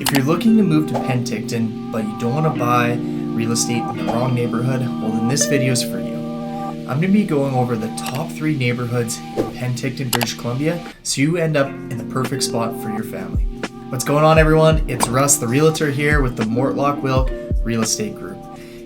If you're looking to move to Penticton, but you don't want to buy real estate in the wrong neighborhood, well then this video is for you. I'm going to be going over the top 3 neighborhoods in Penticton, British Columbia, so you end up in the perfect spot for your family. What's going on, everyone? It's Russ, the realtor here with the Mortlock 𝐂𝐚𝐥𝐿 Real Estate Group.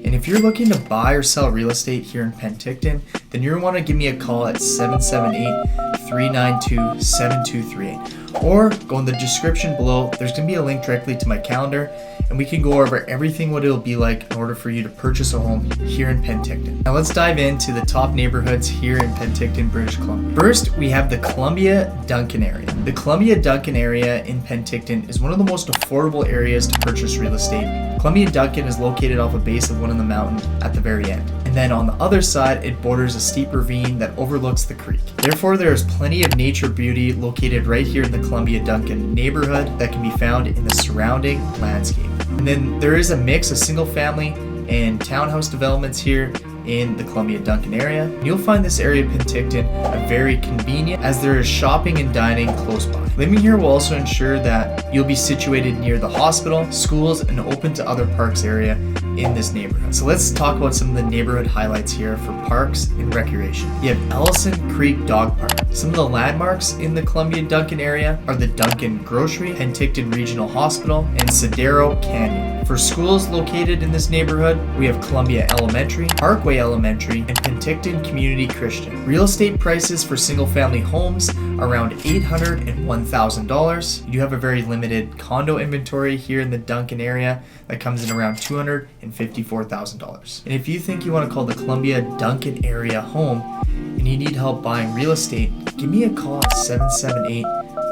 And if you're looking to buy or sell real estate here in Penticton, then you're going to want to give me a call at 778-392-7238. Or go in the description below. There's going to be a link directly to my calendar, and we can go over everything what it'll be like in order for you to purchase a home here in Penticton. Now let's dive into the top neighborhoods here in Penticton, British Columbia. First, we have the 𝐂𝐚𝐥𝐿 area. The 𝐂𝐚𝐥𝐿 area in Penticton is one of the most affordable areas to purchase real estate. 𝐂𝐚𝐥𝐿 is located off a base of one in the mountain at the very end. And then on the other side, it borders a steep ravine that overlooks the creek. Therefore, there is plenty of nature beauty located right here in the 𝐂𝐚𝐥𝐿 neighborhood that can be found in the surrounding landscape. And then there is a mix of single family and townhouse developments here in the 𝐂𝐚𝐥𝐿 area. And you'll find this area of Penticton very convenient as there is shopping and dining close by. Living here will also ensure that you'll be situated near the hospital, schools, and open to other parks area in this neighborhood. So let's talk about some of the neighborhood highlights here for parks and recreation. You have Ellison Creek Dog Park. Some of the landmarks in the 𝐂𝐚𝐥𝐿 area are the Duncan Grocery, Penticton Regional Hospital, and Cedaro Canyon. For schools located in this neighborhood, we have Columbia Elementary, Parkway Elementary, and Penticton Community Christian. Real estate prices for single-family homes around $800,000 and $1,000. You have a very limited condo inventory here in the Duncan area that comes in around $254,000. And if you think you want to call the Columbia Duncan area home and you need help buying real estate, give me a call at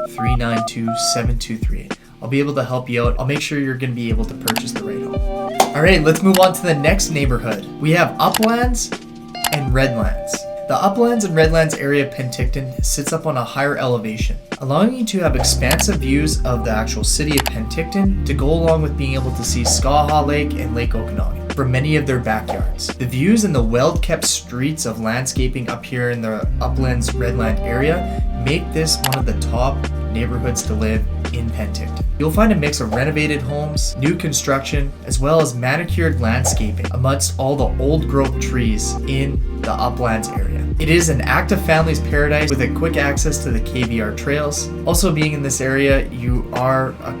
778-392-7238. I'll be able to help you out. I'll make sure you're going to be able to purchase the right home. All right, let's move on to the next neighborhood. We have Uplands and Redlands. The Uplands and Redlands area of Penticton sits up on a higher elevation, allowing you to have expansive views of the actual city of Penticton to go along with being able to see 𝐂𝐚𝐥𝐿 Lake and Lake Okanagan from many of their backyards. The views and the well-kept streets of landscaping up here in the Uplands Redland area make this one of the top neighborhoods to live in Penticton. You'll find a mix of renovated homes, new construction, as well as manicured landscaping amongst all the old growth trees in the Uplands area. It is an active family's paradise with a quick access to the KVR trails. Also being in this area, you are a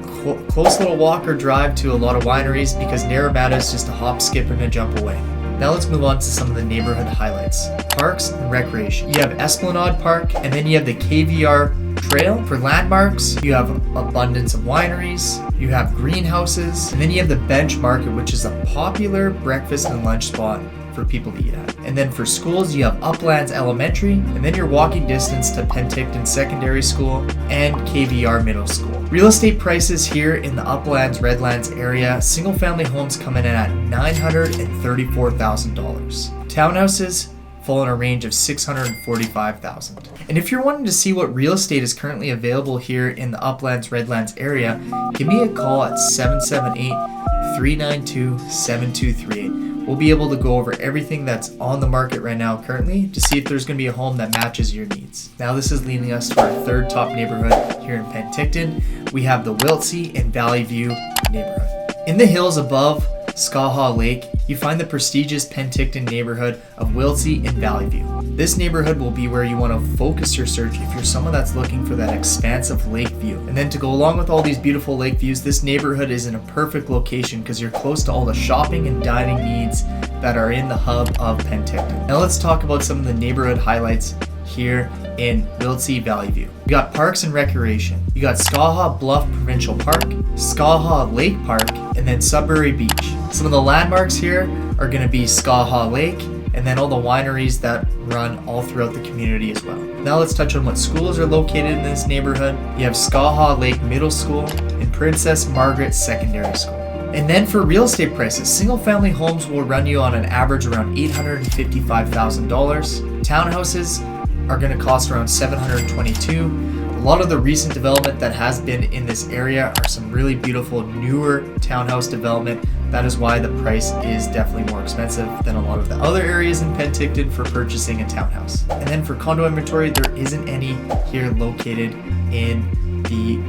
close little walk or drive to a lot of wineries because Naramata is just a hop, skip, and a jump away. Now let's move on to some of the neighborhood highlights. Parks and recreation. You have Esplanade Park, and then you have the KVR Trail. For landmarks, you have abundance of wineries, you have greenhouses, and then you have the Bench Market, which is a popular breakfast and lunch spot for people to eat at. And then for schools, you have Uplands Elementary, and then your walking distance to Penticton Secondary School and KVR Middle School. Real estate prices here in the Uplands Redlands area, single family homes come in at $934,000. Townhouses fall in a range of $645,000. And if you're wanting to see what real estate is currently available here in the Uplands Redlands area, give me a call at 778-392-7238. We'll be able to go over everything that's on the market right now currently to see if there's going to be a home that matches your needs. Now this is leading us to our third top neighborhood here in Penticton. We have the Wilsey and Valley View neighborhood. In the hills above 𝐂𝐚𝐥𝐿 Lake, you find the prestigious Penticton neighborhood of Wilsey and Valley View. This neighborhood will be where you want to focus your search if you're someone that's looking for that expansive lake view. And then to go along with all these beautiful lake views, this neighborhood is in a perfect location because you're close to all the shopping and dining needs that are in the hub of Penticton. Now let's talk about some of the neighborhood highlights here in Wilsey Valley View. You got parks and recreation. You got 𝐂𝐚𝐥𝐿 Bluff Provincial Park, 𝐂𝐚𝐥𝐿 Lake Park, and then Sudbury Beach. Some of the landmarks here are going to be 𝐂𝐚𝐥𝐿 Lake, and then all the wineries that run all throughout the community as well. Now let's touch on what schools are located in this neighborhood. You have 𝐂𝐚𝐥𝐿 Lake Middle School and Princess Margaret Secondary School. And then for real estate prices, single family homes will run you on an average around $855,000. Townhouses are going to cost around $722,000. A lot of the recent development that has been in this area are some really beautiful newer townhouse development. That is why the price is definitely more expensive than a lot of the other areas in Penticton for purchasing a townhouse. And then for condo inventory, there isn't any here located in the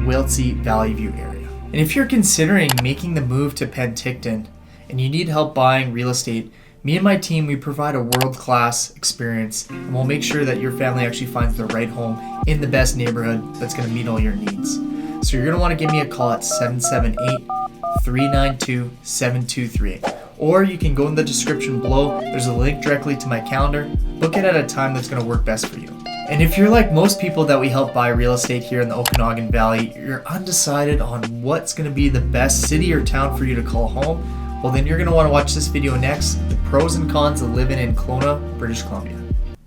Wilsey Valley View area. And if you're considering making the move to Penticton and you need help buying real estate, me and my team, we provide a world-class experience, and we'll make sure that your family actually finds the right home in the best neighborhood that's going to meet all your needs. So you're going to want to give me a call at 778-392-7238. Or you can go in the description below. There's a link directly to my calendar. Book it at a time that's going to work best for you. And if you're like most people that we help buy real estate here in the Okanagan Valley, you're undecided on what's going to be the best city or town for you to call home, well then you're going to want to watch this video next, the pros and cons of living in Kelowna, British Columbia.